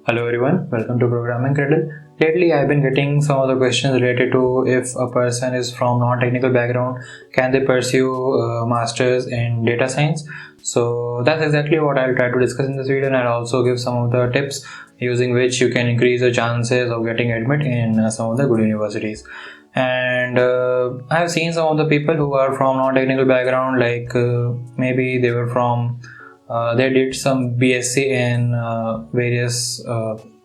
Hello everyone, welcome to Programming Cradle. Lately I've been getting some of the questions related to if a person is from non-technical background, can they pursue masters in data science? So that's exactly what I'll try to discuss in this video, and I'll also give some of the tips using which you can increase your chances of getting admit in some of the good universities. And I've seen some of the people who are from non-technical background, like maybe they were from they did some BSc in various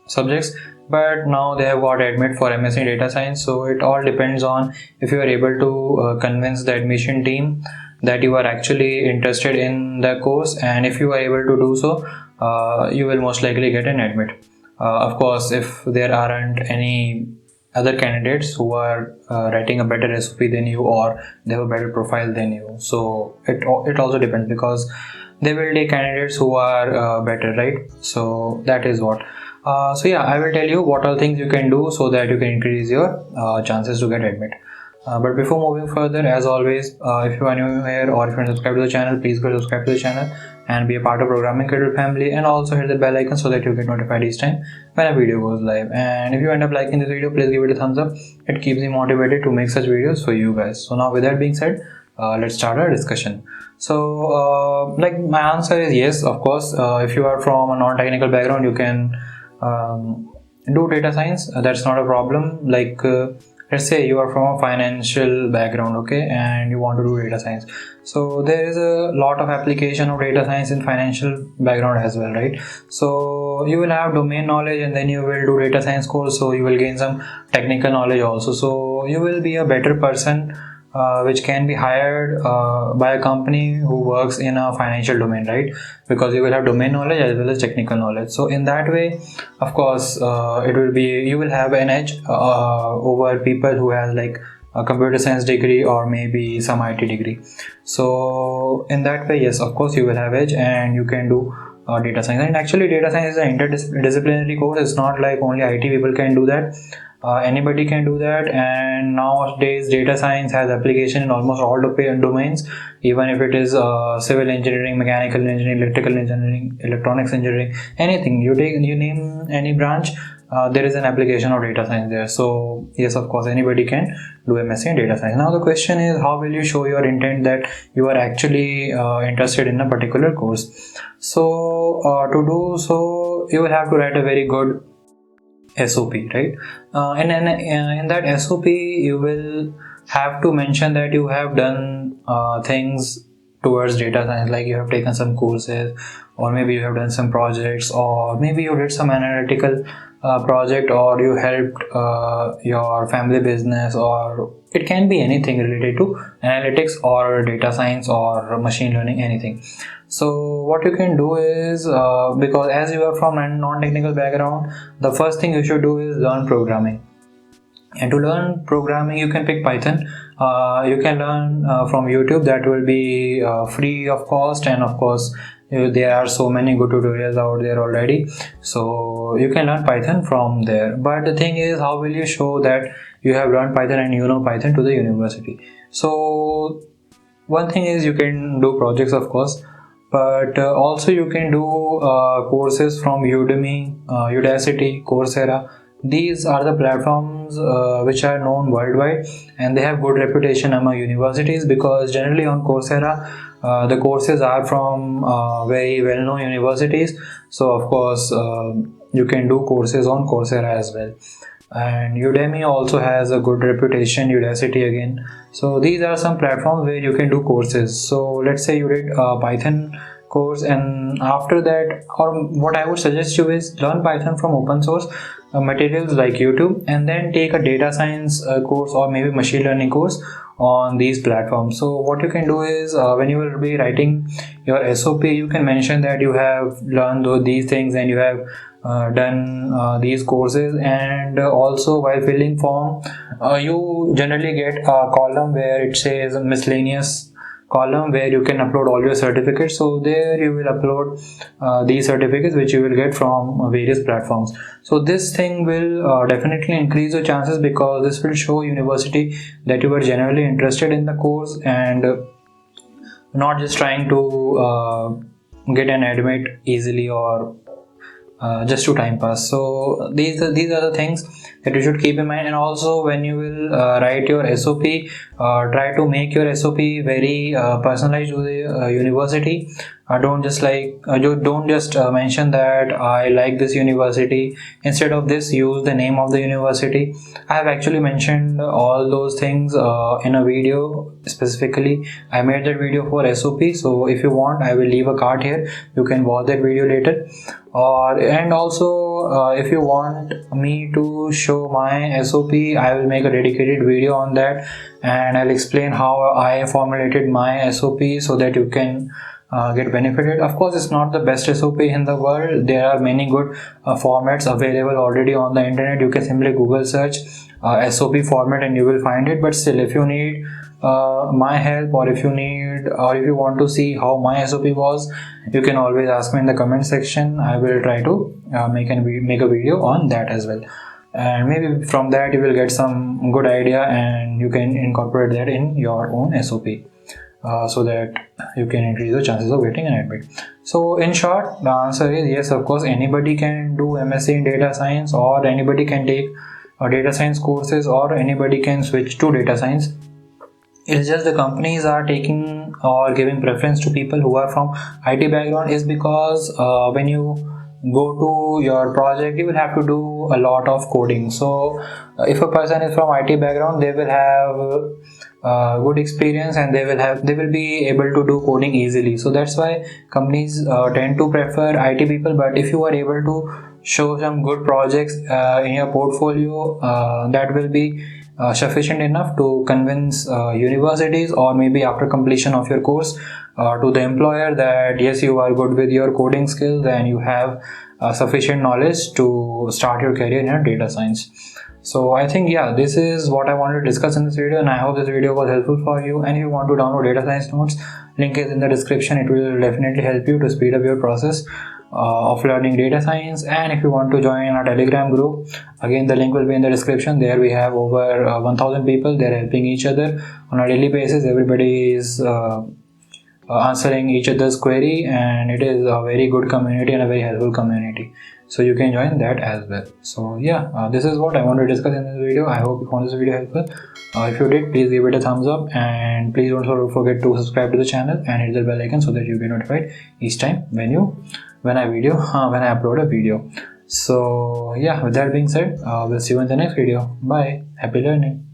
subjects, but now they have got admit for MSc in data science. So it all depends on if you are able to convince the admission team that you are actually interested in the course, and if you are able to do so, you will most likely get an admit. Of course, if there aren't any other candidates who are writing a better SOP than you, or they have a better profile than you, so it also depends, because they will take candidates who are better, right? So that is what. So yeah, I will tell you what all things you can do so that you can increase your chances to get admit. But before moving further, as always, if you are new here or if you are subscribed to the channel, please go subscribe to the channel and be a part of Programming Cradle family, and also hit the bell icon so that you get notified each time when a video goes live. And if you end up liking this video, please give it a thumbs up. It keeps me motivated to make such videos for you guys. So now with that being said, let's start our discussion. So like my answer is yes, of course. If you are from a non-technical background, you can do data science. That's not a problem. Like let's say you are from a financial background, okay, and you want to do data science. So there is a lot of application of data science in financial background as well, right? So you will have domain knowledge, and then you will do data science course, so you will gain some technical knowledge also. So you will be a better person which can be hired by a company who works in a financial domain, right? Because you will have domain knowledge as well as technical knowledge. So in that way, of course, it will be, you will have an edge over people who has like a computer science degree or maybe some IT degree. So in that way, yes, of course, you will have edge and you can do data science. And actually, data science is an interdisciplinary course. It's not like only IT people can do that. Anybody can do that, and nowadays data science has application in almost all domains, even if it is civil engineering, mechanical engineering, electrical engineering, electronics engineering, anything you name any branch, there is an application of data science there. So yes, of course, anybody can do MSc in data science. Now the question is, how will you show your intent that you are actually interested in a particular course? So to do so, you will have to write a very good SOP, right? And in that SOP, you will have to mention that you have done things towards data science, like you have taken some courses, or maybe you have done some projects, or maybe you did some analytical project, or you helped your family business, or it can be anything related to analytics or data science or machine learning, anything. So what you can do is, because as you are from a non-technical background, the first thing you should do is learn programming. And to learn programming, you can pick Python. You can learn from YouTube. That will be free of cost, and of course there are so many good tutorials out there already, so you can learn Python from there. But the thing is, how will you show that you have learned Python and you know Python to the university? So one thing is, you can do projects, of course, but also you can do courses from Udemy, Udacity, Coursera. These are the platforms which are known worldwide, and they have good reputation among universities, because generally on Coursera the courses are from very well-known universities. So of course you can do courses on Coursera as well. And Udemy also has a good reputation, Udacity again. So these are some platforms where you can do courses. So let's say you did a Python course, and after that, or what I would suggest you is, learn Python from open source materials like YouTube, and then take a data science course or maybe machine learning course on these platforms. So what you can do is, when you will be writing your SOP, you can mention that you have learned these things and you have done these courses. And also, while filling form, you generally get a column where it says miscellaneous column, where you can upload all your certificates. So there you will upload these certificates which you will get from various platforms. So this thing will definitely increase your chances, because this will show university that you are genuinely interested in the course, and not just trying to get an admit easily, or just to time pass. So these are the things that you should keep in mind. And also, when you will write your SOP, try to make your SOP very personalized to the university. Don't just mention that I like this university. Instead of this, use the name of the university. I have actually mentioned all those things in a video specifically. I made that video for SOP, so if you want, I will leave a card here. You can watch that video later. And also, if you want me to show my SOP, I will make a dedicated video on that, and I'll explain how I formulated my SOP so that you can get benefited. Of course, it's not the best SOP in the world. There are many good formats available already on the internet. You can simply Google search SOP format and you will find it. But still, if you need my help, or if you want to see how my SOP was, you can always ask me in the comment section. I will try to make a video on that as well, and maybe from that you will get some good idea and you can incorporate that in your own SOP. So that you can increase the chances of getting an admit. So in short, the answer is yes, of course, anybody can do MSc in data science, or anybody can take data science courses, or anybody can switch to data science. It's just the companies are taking or giving preference to people who are from IT background, is because when you go to your project, you will have to do a lot of coding. So if a person is from IT background, they will have good experience, and they will be able to do coding easily. So that's why companies tend to prefer IT people. But if you are able to show some good projects in your portfolio, that will be sufficient enough to convince universities, or maybe after completion of your course, to the employer, that yes, you are good with your coding skills and you have sufficient knowledge to start your career in data science. So I think, yeah, this is what I wanted to discuss in this video, and I hope this video was helpful for you. And if you want to download data science notes, link is in the description. It will definitely help you to speed up your process of learning data science. And if you want to join our Telegram group, again, the link will be in the description. There we have over 1000 people. They're helping each other on a daily basis. Everybody is answering each other's query, and it is a very good community and a very helpful community. So you can join that as well. So yeah, this is what I want to discuss in this video. I hope you found this video helpful. If you did, please give it a thumbs up, and please don't forget to subscribe to the channel and hit the bell icon so that you get notified each time when I upload a video. So yeah, with that being said, we'll see you in the next video. Bye. Happy learning.